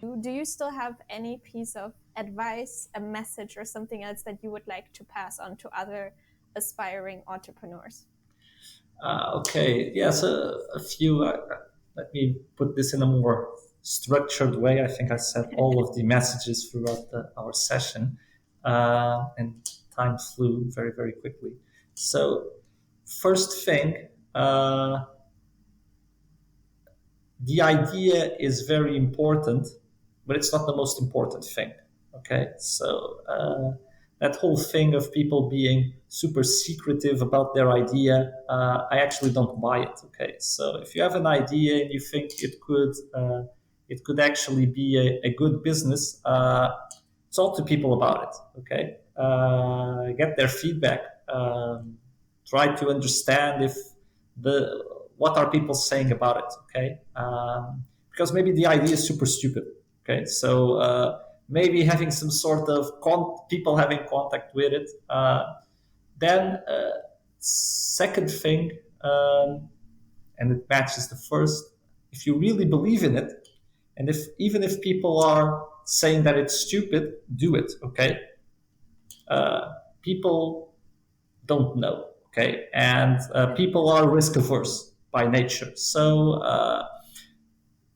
Do you still have any piece of advice, a message, or something else that you would like to pass on to other aspiring entrepreneurs? Okay, yes, a few. Let me put this in a more structured way. I think I said all of the messages throughout our session, and time flew very, very quickly. So, first thing, the idea is very important, but it's not the most important thing. Okay, so that whole thing of people being super secretive about their idea, I actually don't buy it. Okay, so if you have an idea and you think it could actually be a good business, talk to people about it. Okay, get their feedback. Try to understand if the what are people saying about it. Okay, because maybe the idea is super stupid. Okay, so maybe having some sort of people having contact with it. Then second thing, and it matches the first. If you really believe in it, and if even if people are saying that it's stupid, do it. Okay, people don't know. Okay, and people are risk averse by nature. So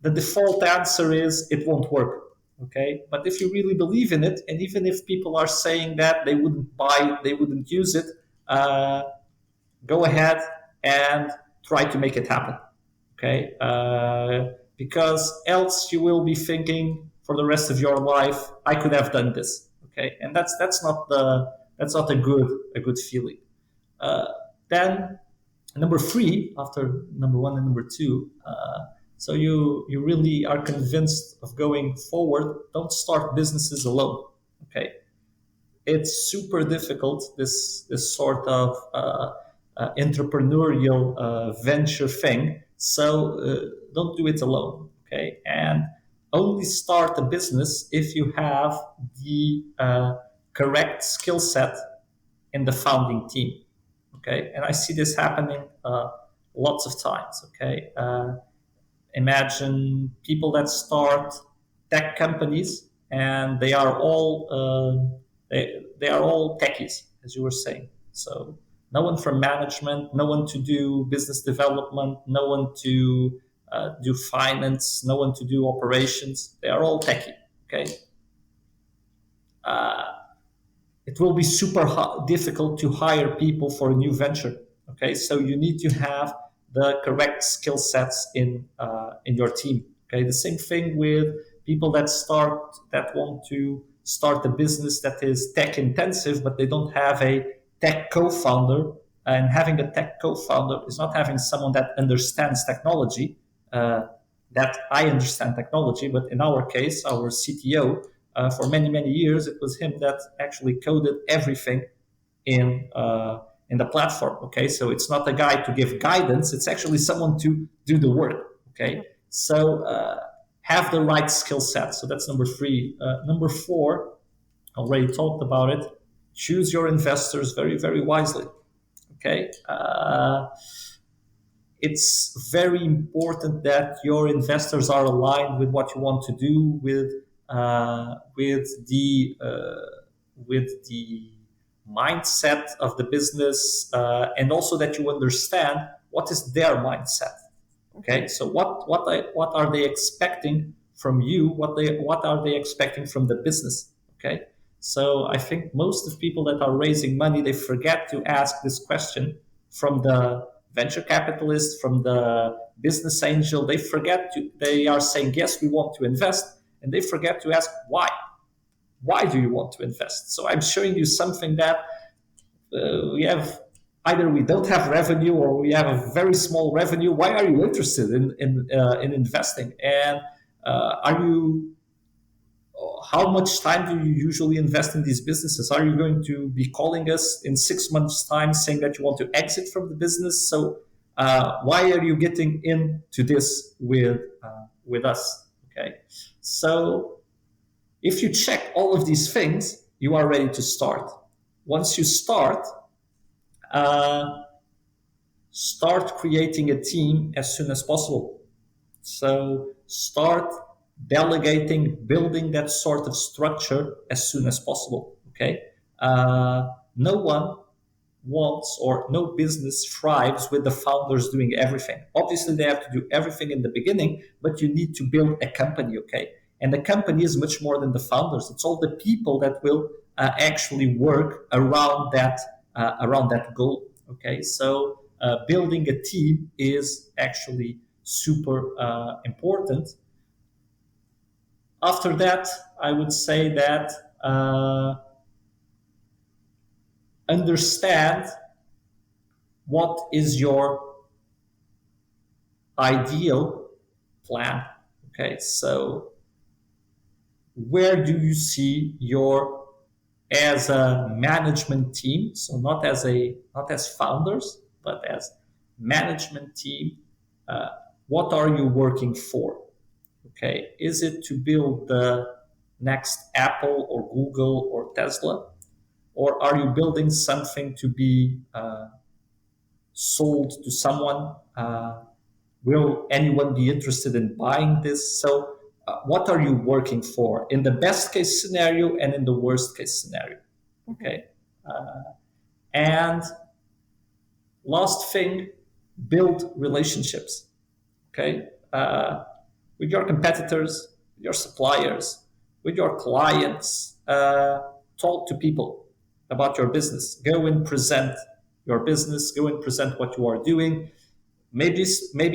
the default answer is it won't work. Okay, but if you really believe in it, and even if people are saying that they wouldn't buy it, they wouldn't use it, go ahead and try to make it happen. Okay, because else you will be thinking for the rest of your life, I could have done this. Okay, and that's not a good feeling. Uh, then number three, after number one and number two, so you really are convinced of going forward. Don't start businesses alone. Okay, it's super difficult. This sort of entrepreneurial venture thing. So don't do it alone. Okay, and only start a business if you have the correct skill set in the founding team. Okay, and I see this happening lots of times. Okay, imagine people that start tech companies and they are all techies, as you were saying. So no one from management, no one to do business development, no one to do finance, no one to do operations. They are all techie. Okay. Uh, it will be super difficult to hire people for a new venture. Okay, so you need to have the correct skill sets in your team. Okay, the same thing with people that want to start a business that is tech intensive, but they don't have a tech co-founder. And having a tech co-founder is not having someone that understands technology. That I understand technology, but in our case, our CTO, for many, many years, it was him that actually coded everything in the platform. Okay, so it's not a guy to give guidance; it's actually someone to do the work. Okay, so have the right skill set. So that's number three. Number four, already talked about it. Choose your investors very, very wisely. Okay. It's very important that your investors are aligned with what you want to do, with the mindset of the business, and also that you understand what is their mindset. Okay, so what are they expecting from you? What are they expecting from the business? Okay, so I think most of people that are raising money, they forget to ask this question from the venture capitalist, from the business angel. They are saying yes, we want to invest, and they forget to ask why. Why do you want to invest? So I'm showing you something that we have, either we don't have revenue or we have a very small revenue. Why are you interested in investing? And are you how much time do you usually invest in these businesses? Are you going to be calling us in 6 months' time saying that you want to exit from the business? So why are you getting into this with us? Okay, so if you check all of these things, you are ready to start. Once you start creating a team as soon as possible. So start delegating, building that sort of structure as soon as possible. Okay, no one wants or no business thrives with the founders doing everything. Obviously, they have to do everything in the beginning, but you need to build a company. Okay, and the company is much more than the founders. It's all the people that will actually work around that goal. Okay, so building a team is actually super important. After that, I would say that understand what is your ideal plan. Okay, so where do you see your as a management team? So not as founders, but as management team. Uh, what are you working for? Okay, is it to build the next Apple or Google or Tesla, or are you building something to be sold to someone? Will anyone be interested in buying this? So, what are you working for in the best case scenario and in the worst case scenario? Okay. And last thing, build relationships. Okay. With your competitors, your suppliers, with your clients. Talk to people about your business. Go and present your business. Go and present what you are doing. Maybe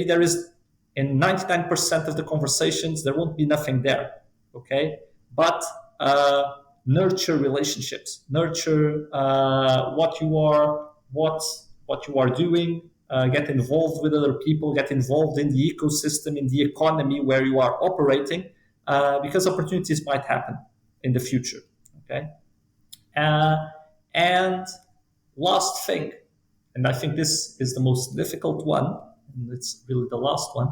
there is in 99% of the conversations there won't be nothing there. Okay, but nurture relationships. Nurture what you are doing. Get involved with other people. Get involved in the ecosystem, in the economy where you are operating, because opportunities might happen in the future. Okay, and last thing, and I think this is the most difficult one, and it's really the last one,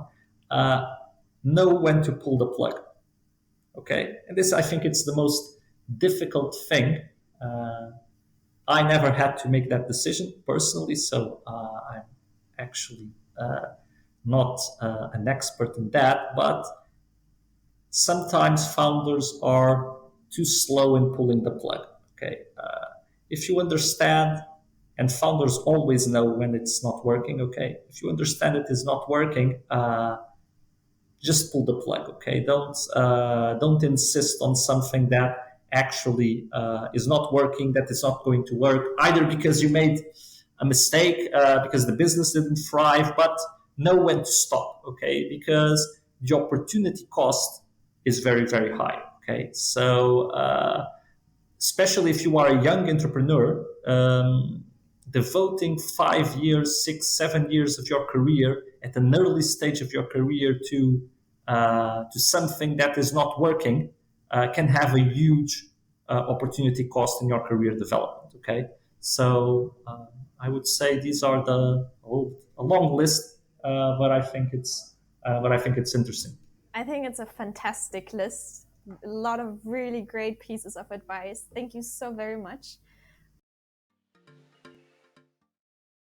know when to pull the plug. Okay, and this, I think, it's the most difficult thing. I never had to make that decision personally, so I'm actually not an expert in that, but sometimes founders are too slow in pulling the plug. Okay, if you understand, and founders always know when it's not working. Okay, if you understand it is not working, just pull the plug. Okay, don't insist on something that actually is not working, that is not going to work, either because you made a mistake, because the business didn't thrive, but know when to stop. Okay, because the opportunity cost is very, very high. Okay, so especially if you are a young entrepreneur, devoting 5 years, 6, 7 years of your career at an early stage of your career to something that is not working can have a huge opportunity cost in your career development. Okay, so I would say these are a long list, but I think it's interesting. I think it's a fantastic list. A lot of really great pieces of advice. Thank you so very much.